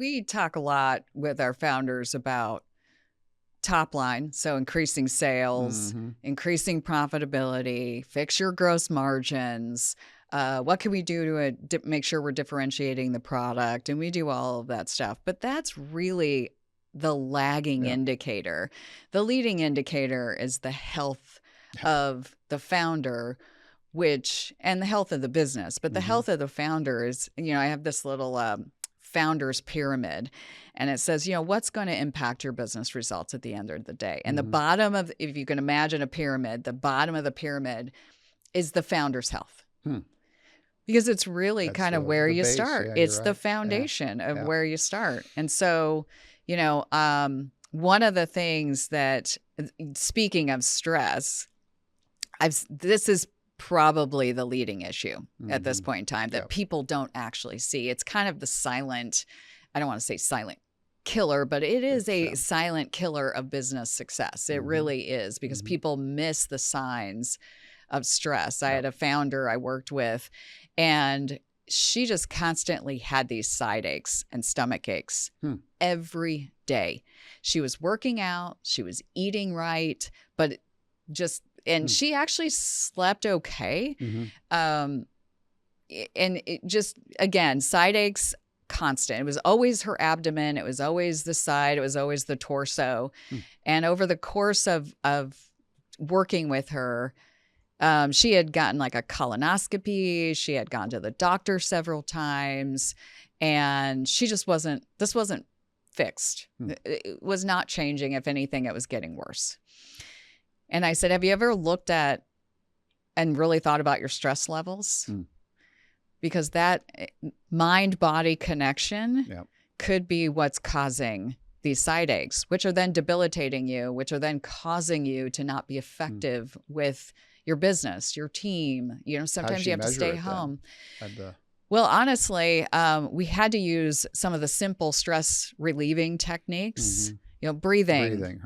we talk a lot with our founders about top line, so increasing sales, increasing profitability, fix your gross margins. What can we do to make sure we're differentiating the product? And we do all of that stuff. But that's really the lagging indicator. The leading indicator is the health of the founder, and the health of the business. But the health of the founder is, I have this little founder's pyramid, and it says, what's going to impact your business results at the end of the day. And the bottom of, if you can imagine a pyramid, the bottom of the pyramid is the founder's health. Because it's really kind of where you start. Yeah, it's the foundation of where you start. And so, one of the things that, speaking of stress, this is probably the leading issue at this point in time that people don't actually see. It's kind of the silent, I don't want to say silent killer, but it is a silent killer of business success. It really is, because people miss the signs of stress. I had a founder I worked with, and she just constantly had these side aches and stomach aches every day. She was working out, she was eating right, but and she actually slept okay. And it just, again, side aches, constant. It was always her abdomen. It was always the side. It was always the torso. And over the course of working with her, she had gotten like a colonoscopy. She had gone to the doctor several times, and this wasn't fixed. It was not changing. If anything, it was getting worse. And I said, have you ever looked at and really thought about your stress levels? Because that mind-body connection could be what's causing these side aches, which are then debilitating you, which are then causing you to not be effective with your business, your team. Sometimes you have to stay home. Well, honestly, we had to use some of the simple stress relieving techniques, breathing,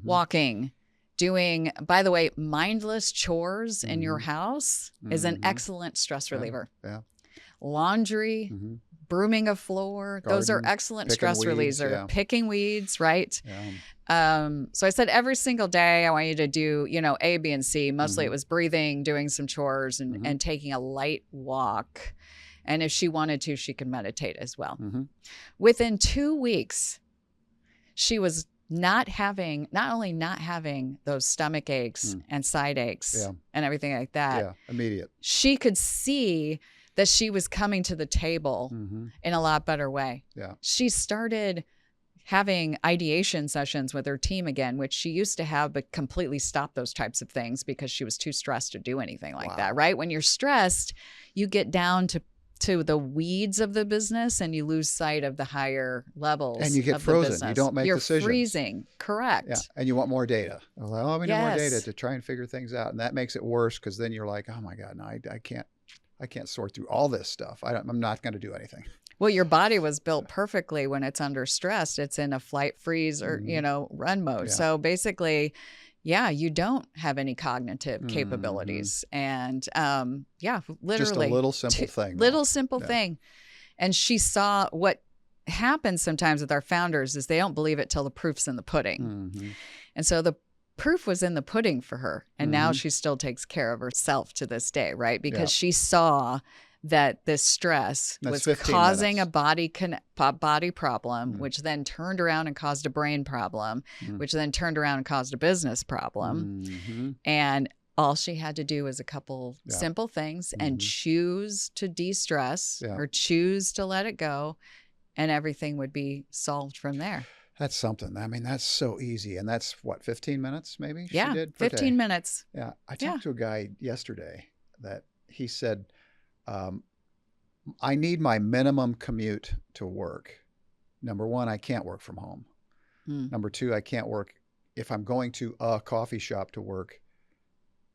walking, doing, by the way, mindless chores in your house is an excellent stress reliever. Laundry, brooming a floor, those are excellent stress relievers. Picking weeds, right? So I said every single day I want you to do, A, B, and C. Mostly it was breathing, doing some chores, and taking a light walk. And if she wanted to, she could meditate as well. Within 2 weeks, she was not only not having those stomach aches and side aches and everything like that. Immediate. She could see that she was coming to the table in a lot better way. She started having ideation sessions with her team again, which she used to have, but completely stopped those types of things because she was too stressed to do anything like that, right? When you're stressed, you get down to the weeds of the business and you lose sight of the higher levels. And you get frozen. You don't make decisions. You're freezing. Correct. Yeah. And you want more data. Like, we need more data to try and figure things out. And that makes it worse, because then you're like, oh my God, no, I can't sort through all this stuff. I'm not going to do anything. Well, your body was built perfectly when it's under stress. It's in a flight, freeze, or, run mode. So basically, you don't have any cognitive capabilities. And literally. Just a little simple thing. Little simple thing. And she saw what happens sometimes with our founders is they don't believe it till the proof's in the pudding. And so the proof was in the pudding for her. And now she still takes care of herself to this day, right? Because she saw that this stress was causing a body problem, which then turned around and caused a brain problem, which then turned around and caused a business problem. And all she had to do was a couple simple things and choose to de-stress or choose to let it go, and everything would be solved from there. That's something. I mean, that's so easy. And that's what, 15 minutes maybe? Yeah, she did 15 minutes. Yeah. I talked to a guy yesterday that he said, I need my minimum commute to work. Number one, I can't work from home. Number two, I can't work. If I'm going to a coffee shop to work,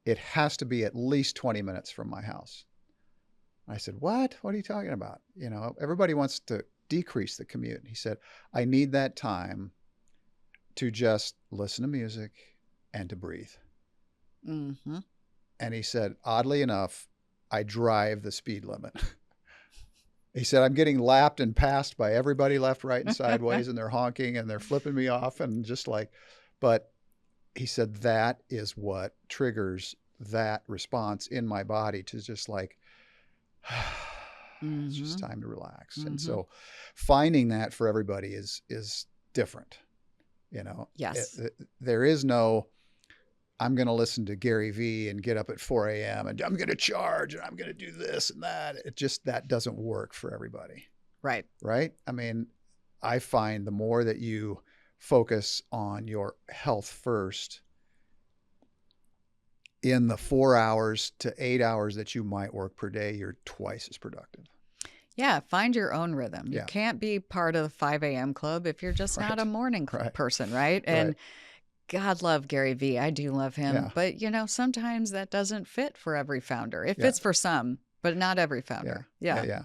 it has to be at least 20 minutes from my house. I said, what? What are you talking about? Everybody wants to decrease the commute. He said, I need that time to just listen to music and to breathe. And he said, oddly enough, I drive the speed limit. He said, I'm getting lapped and passed by everybody left, right, and sideways, and they're honking and they're flipping me off and just like, but he said, that is what triggers that response in my body to just like, it's just time to relax. And so finding that for everybody is different. You know, yes, there is no, I'm going to listen to Gary Vee and get up at 4 a.m. and I'm going to charge and I'm going to do this and that. It just, that doesn't work for everybody. right. Right. I mean, I find the more that you focus on your health first, in the 4 hours to 8 hours that you might work per day, you're twice as productive. Yeah, find your own rhythm. You Yeah. can't be part of the 5 a.m. club if you're just not a morning person, right? And Right. God love Gary Vee. I do love him. Yeah. But, you know, sometimes that doesn't fit for every founder. It Yeah. fits for some, but not every founder. Yeah. Yeah. Yeah.